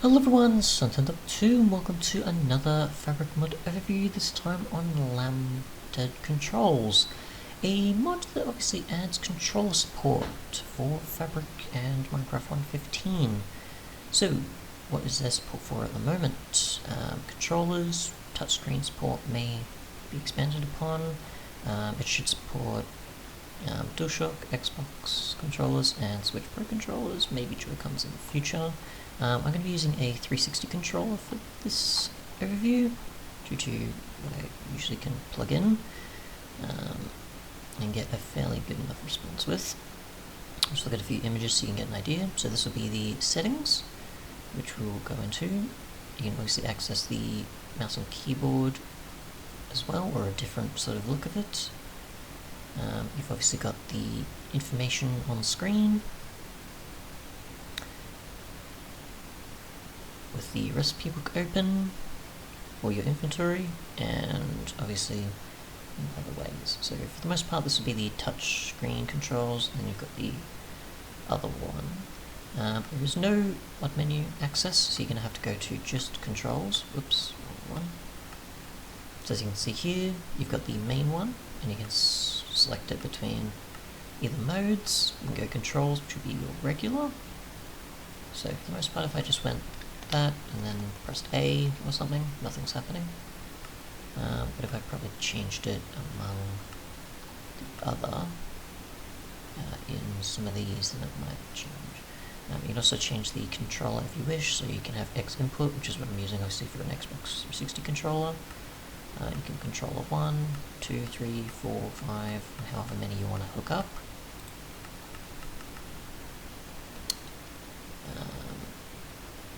Hello everyone, Suntan2 and welcome to another Fabric mod overview, this time on LambdaControls, a mod that obviously adds controller support for Fabric and Minecraft 1.15. So, what is there support for at the moment? Controllers, touchscreen support may be expanded upon. It should support Dualshock, Xbox controllers, and Switch Pro controllers, maybe Joycons in the future. I'm going to be using a 360 controller for this overview, due to what I usually can plug in and get a fairly good enough response with. I'll just look at a few images so you can get an idea. So this will be the settings, which we'll go into. You can obviously access the mouse and keyboard as well, or a different sort of look of it. You've obviously got the information on screen with the recipe book open, or your inventory, and obviously in other ways. So for the most part this will be the touch screen controls, and then you've got the other one. There is no mod menu access, so you're going to have to go to just controls. Whoops, wrong one. So as you can see here, you've got the main one, and you can select it between either modes. You can go controls, which would be your regular. So for the most part, if I just went that and then pressed A or something, nothing's happening. But if I probably changed it among the other in some of these, then it might change. You can also change the controller if you wish, so you can have X input, which is what I'm using obviously for an Xbox 360 controller. You can controller 1, 2, 3, 4, 5, and however many you want to hook up.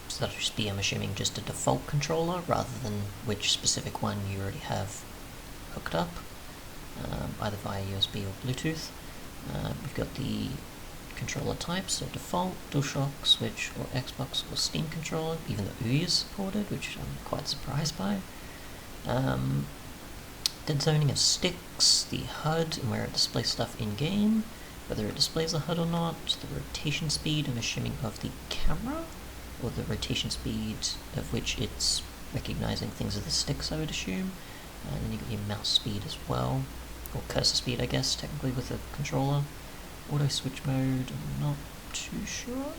So that'll just be, I'm assuming, just a default controller rather than which specific one you already have hooked up, either via USB or Bluetooth. You've got the controller types, so default, DualShock, Switch, or Xbox or Steam controller, even the OUYA is supported, which I'm quite surprised by. Dead zoning of sticks, the HUD and where it displays stuff in-game, whether it displays the HUD or not, the rotation speed, I'm assuming, of the camera, or the rotation speed of which it's recognizing things of the sticks, I would assume. And then you've got your mouse speed as well, or cursor speed, I guess, technically, with a controller. Auto switch mode, I'm not too sure. We'll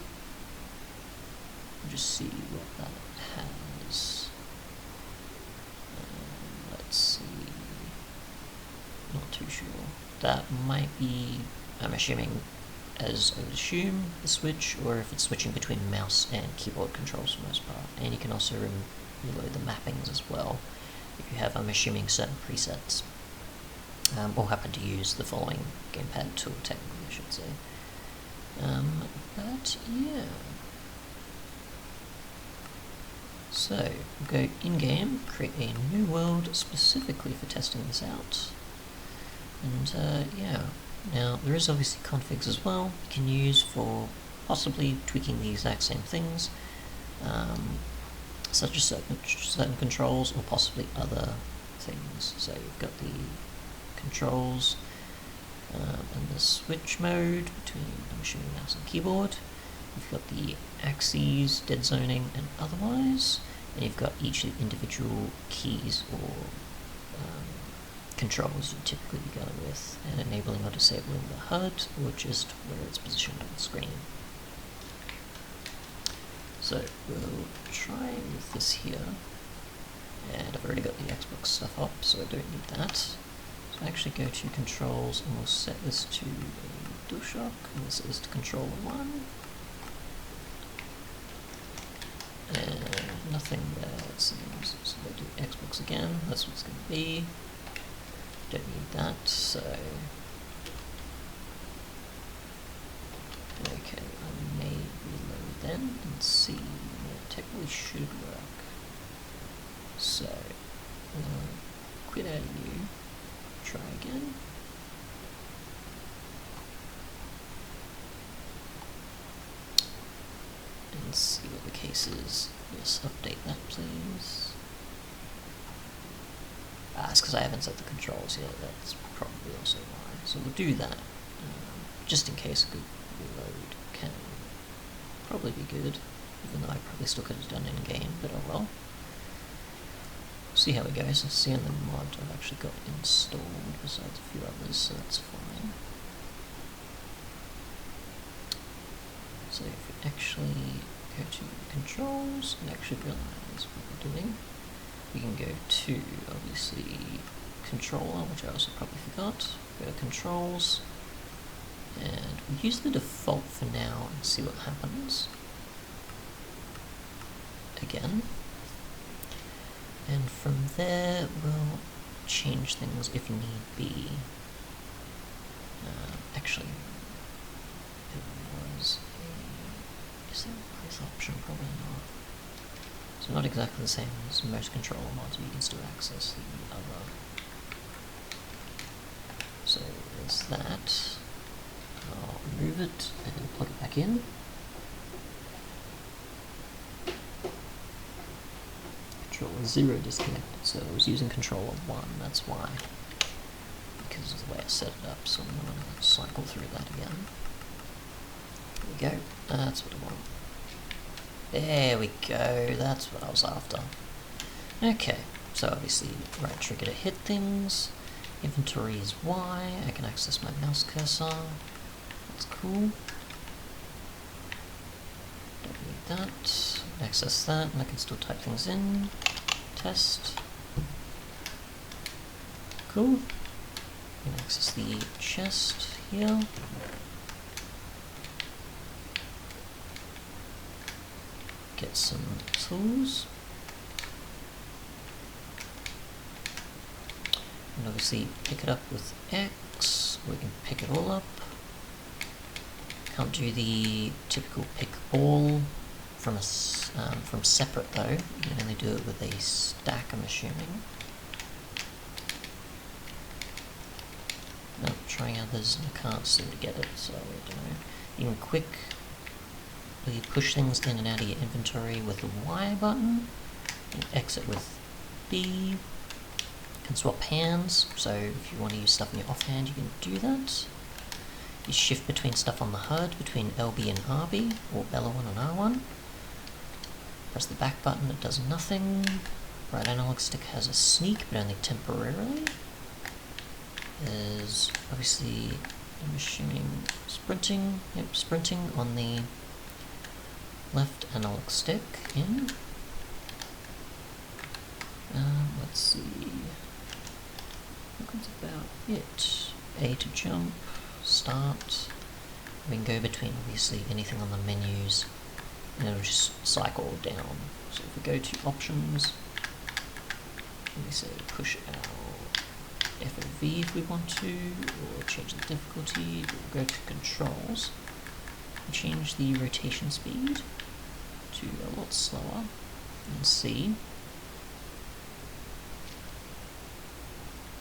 just see what that has. Let's see. Not too sure. That might be, I'm assuming, as I would assume, the switch, or if it's switching between mouse and keyboard controls for the most part. And you can also reload the mappings as well, if you have, I'm assuming, certain presets, or happen to use the following gamepad tool, technically, I should say. But yeah. So, go in-game, create a new world specifically for testing this out. And yeah. Now, there is obviously configs as well you can use for possibly tweaking the exact same things, such as certain controls, or possibly other things. So you've got the controls and the switch mode between, I'm assuming, mouse and keyboard. You've got the axes, dead zoning, and otherwise, and you've got each of the individual keys or controls you'd typically be going with, and enabling or disabling the HUD, or just where it's positioned on the screen. So we'll try with this here, and I've already got the Xbox stuff up, so I don't need that. So I actually go to controls, and we'll set this to a DualShock, and we'll set this to controller 1. And nothing there, it seems. So we'll do Xbox again, that's what it's going to be. Don't need that, so okay, I may reload then and see. It technically should work. So quit out of you, try again. And see what the case is. Yes, update that please. It's because I haven't set the controls yet, that's probably also why. So we'll do that, just in case a good reload can probably be good. even though I probably still could have done it in-game, but oh well. See how it goes. It's the only mod I've actually got installed besides a few others, so that's fine. So if we actually go to controls and actually realize what we're doing, we can go to, obviously, controller, which I also probably forgot. Go to controls, and we'll use the default for now and see what happens. Again. And from there, we'll change things if need be. Actually, it was a... Is there a place option? Probably not. So not exactly the same as most controller mods, but you can still access the other. So there's that. I'll remove it and plug it back in. Controller 0 disconnected, so I was using controller 1, that's why. Because of the way I set it up, so I'm going to cycle through that again. There we go, that's what I want. There we go, that's what I was after. Okay, so obviously right trigger to hit things, inventory is Y, I can access my mouse cursor, that's cool. Don't need that, access that, and I can still type things in, test. Cool. You can access the chest here. Get some tools. And obviously pick it up with X, we can pick it all up. Can't do the typical pick all from separate though. You can only do it with a stack, I'm assuming. No, trying others and I can't seem to get it, so I don't know. You can quickly push things in and out of your inventory with the Y button. You can exit with B. You can swap hands, so if you want to use stuff in your offhand, you can do that. You shift between stuff on the HUD, between LB and RB, or L1 and R1. Press the back button, it does nothing. Right analog stick has a sneak, but only temporarily. There's obviously, I'm assuming, sprinting. Yep, sprinting on the left analog stick in. Let's see. I think that's about it. A to jump, start. We can go between obviously anything on the menus, and it'll just cycle down. So if we go to options, let me say push our FOV if we want to, or change the difficulty. We'll go to controls and change the rotation speed to a lot slower and see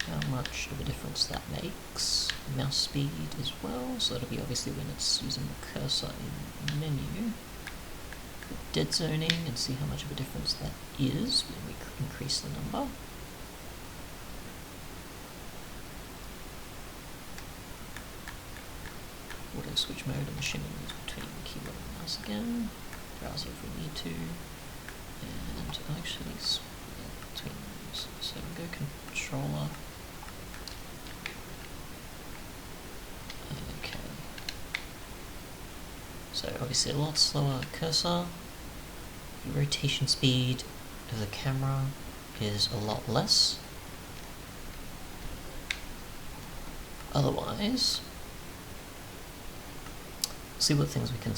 how much of a difference that makes. Mouse speed as well, so that'll be obviously when it's using the cursor in the menu. Dead zoning and see how much of a difference that is when we increase the number. Auto switch mode, I'm assuming is between keyboard and mouse again. Browser if we need to. And actually split between those. So we'll go controller. Okay. So obviously a lot slower cursor. The rotation speed of the camera is a lot less. Otherwise, see what things we can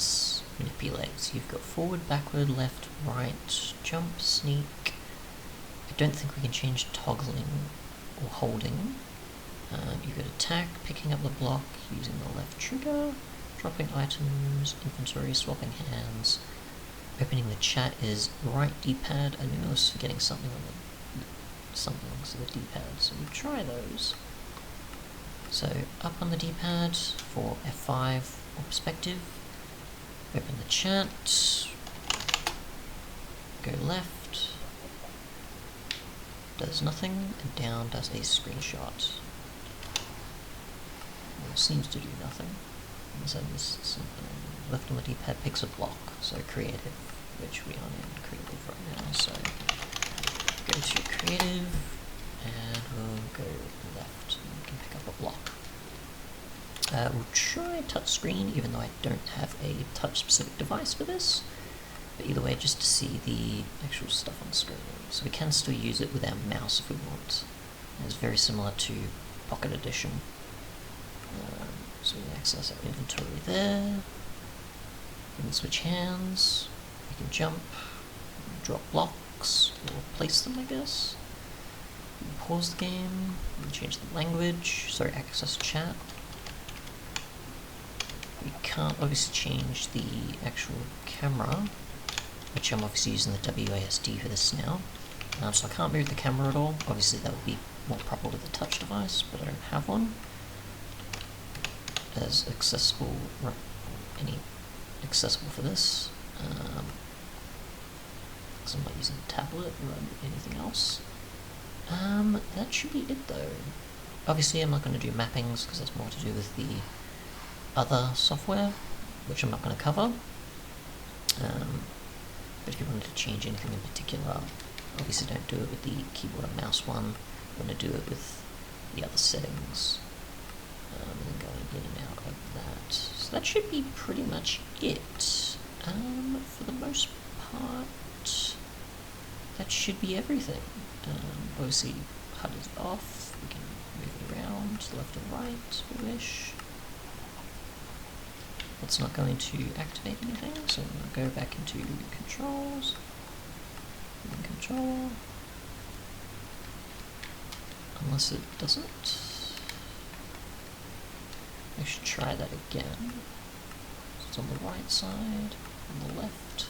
manipulate. So you've got forward, backward, left, right, jump, sneak. I don't think we can change toggling or holding. You've got attack, picking up the block using the left trigger, dropping items, inventory, swapping hands. Opening the chat is right D-pad. I knew I was forgetting something on the D-pad, so we'll try those. So up on the D-pad for F5 or perspective, open the chat, go left, does nothing, and down does a screenshot. Well, it seems to do nothing. And so this something left on the D-pad picks a block, so creative. which we aren't in creative right now, so go to creative, and we'll go left, and we can pick up a block. We'll try touchscreen, even though I don't have a touch-specific device for this, but either way, just to see the actual stuff on screen. So we can still use it with our mouse if we want. It's very similar to Pocket Edition. So we can access our inventory there. We can switch hands, we can jump, drop blocks, or place them, I guess. We can pause the game, we can change the language, sorry, access chat. We can't obviously change the actual camera, which I'm obviously using the WASD for this now. So I can't move the camera at all. Obviously that would be more proper with a touch device, but I don't have one. As accessible, accessible for this. Because I'm not using a tablet or anything else. That should be it though. Obviously I'm not going to do mappings because that's more to do with the other software, which I'm not going to cover. But if you wanted to change anything in particular, obviously don't do it with the keyboard and mouse one. You want to do it with the other settings. And then going in and out of that. So that should be pretty much it. For the most part, that should be everything. Obviously, HUD is off. We can move it around to the left and right if we wish. It's not going to activate anything, so I'm going to go back into controls, and control, unless it doesn't. I should try that again. So it's on the right side, on the left.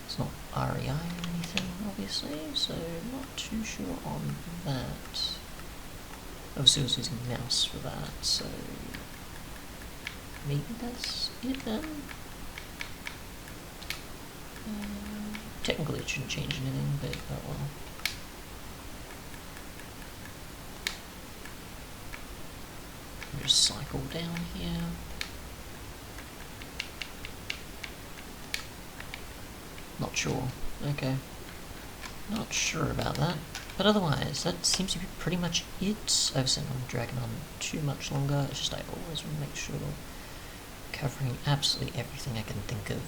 It's not REI or anything, obviously, so I'm not too sure on that. Obviously I was using the mouse for that, so maybe that's it then. Technically it shouldn't change anything, but oh well. Just cycle down here. Not sure. Okay. Not sure about that. But otherwise, that seems to be pretty much it. Obviously I'm not dragging on too much longer. It's just I always want to make sure covering absolutely everything I can think of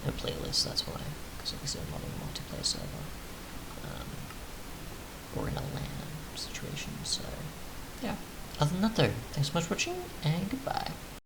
in a playlist, that's why. Because obviously I'm not in a multiplayer server. Or in a LAN situation, so yeah. Other than that though, thanks so much for watching, and goodbye.